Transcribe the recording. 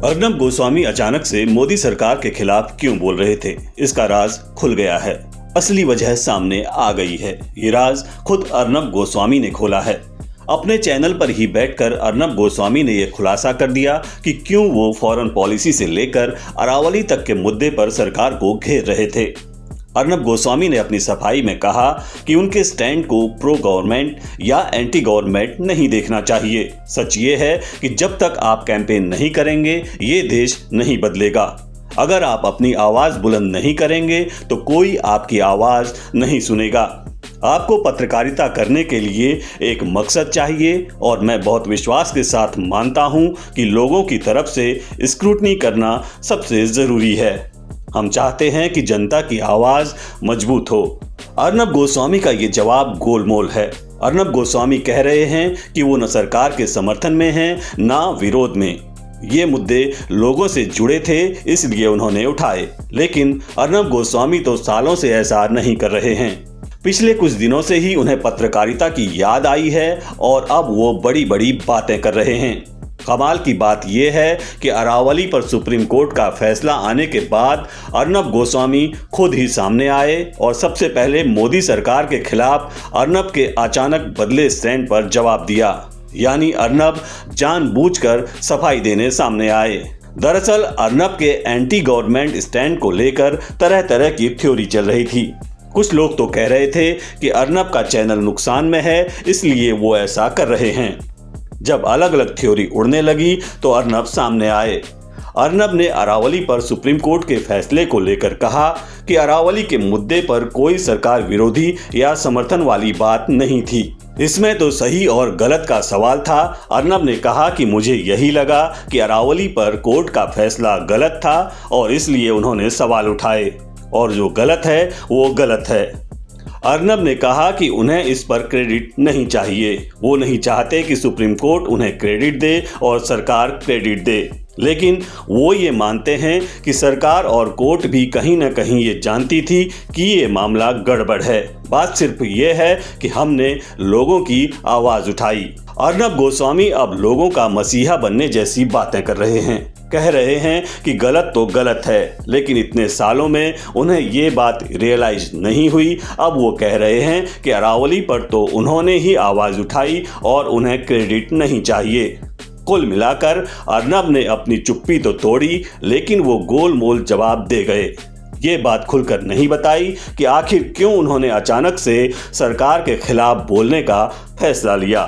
अर्नब गोस्वामी अचानक से मोदी सरकार के खिलाफ क्यों बोल रहे थे, इसका राज खुल गया है। असली वजह सामने आ गई है। ये राज खुद अर्नब गोस्वामी ने खोला है। अपने चैनल पर ही बैठकर अर्नब गोस्वामी ने यह खुलासा कर दिया कि क्यों वो फॉरेन पॉलिसी से लेकर अरावली तक के मुद्दे पर सरकार को घेर रहे थे। अर्नब गोस्वामी ने अपनी सफाई में कहा कि उनके स्टैंड को प्रो गवर्नमेंट या एंटी गवर्नमेंट नहीं देखना चाहिए। सच ये है कि जब तक आप कैंपेन नहीं करेंगे ये देश नहीं बदलेगा। अगर आप अपनी आवाज बुलंद नहीं करेंगे तो कोई आपकी आवाज नहीं सुनेगा। आपको पत्रकारिता करने के लिए एक मकसद चाहिए और मैं बहुत विश्वास के साथ मानता हूं कि लोगों की तरफ से स्क्रूटनी करना सबसे जरूरी है। हम चाहते हैं कि जनता की आवाज मजबूत हो। अर्नब गोस्वामी का ये जवाब गोलमोल है। अर्नब गोस्वामी कह रहे हैं कि वो न सरकार के समर्थन में हैं न विरोध में। ये मुद्दे लोगों से जुड़े थे इसलिए उन्होंने उठाए। लेकिन अर्नब गोस्वामी तो सालों से ऐसा नहीं कर रहे हैं। पिछले कुछ दिनों से ही उन्हें पत्रकारिता की याद आई है और अब वो बड़ी बड़ी बातें कर रहे हैं। कमाल की बात यह है कि अरावली पर सुप्रीम कोर्ट का फैसला आने के बाद अर्नब गोस्वामी खुद ही सामने आए और सबसे पहले मोदी सरकार के खिलाफ अर्नब के अचानक बदले स्टैंड पर जवाब दिया। यानी अर्नब जानबूझकर सफाई देने सामने आए। दरअसल अर्नब के एंटी गवर्नमेंट स्टैंड को लेकर तरह तरह की थ्योरी चल रही थी। कुछ लोग तो कह रहे थे कि अर्नब का चैनल नुकसान में है इसलिए वो ऐसा कर रहे हैं। जब अलग अलग थ्योरी उड़ने लगी तो अर्नब सामने आए। अर्नब ने अरावली पर सुप्रीम कोर्ट के फैसले को लेकर कहा कि अरावली के मुद्दे पर कोई सरकार विरोधी या समर्थन वाली बात नहीं थी। इसमें तो सही और गलत का सवाल था। अर्नब ने कहा कि मुझे यही लगा कि अरावली पर कोर्ट का फैसला गलत था और इसलिए उन्होंने सवाल उठाए और जो गलत है वो गलत है। अर्नब ने कहा कि उन्हें इस पर क्रेडिट नहीं चाहिए। वो नहीं चाहते कि सुप्रीम कोर्ट उन्हें क्रेडिट दे और सरकार क्रेडिट दे। लेकिन वो ये मानते हैं कि सरकार और कोर्ट भी कहीं न कहीं ये जानती थी कि ये मामला गड़बड़ है। बात सिर्फ ये है कि हमने लोगों की आवाज़ उठाई। अर्नब गोस्वामी अब लोगों का मसीहा बनने जैसी बातें कर रहे हैं। कह रहे हैं कि गलत तो गलत है, लेकिन इतने सालों में उन्हें ये बात रियलाइज नहीं हुई। अब वो कह रहे हैं कि अरावली पर तो उन्होंने ही आवाज़ उठाई और उन्हें क्रेडिट नहीं चाहिए। कुल मिलाकर अर्नब ने अपनी चुप्पी तो तोड़ी लेकिन वो गोलमोल जवाब दे गए। ये बात खुलकर नहीं बताई कि आखिर क्यों उन्होंने अचानक से सरकार के खिलाफ बोलने का फैसला लिया।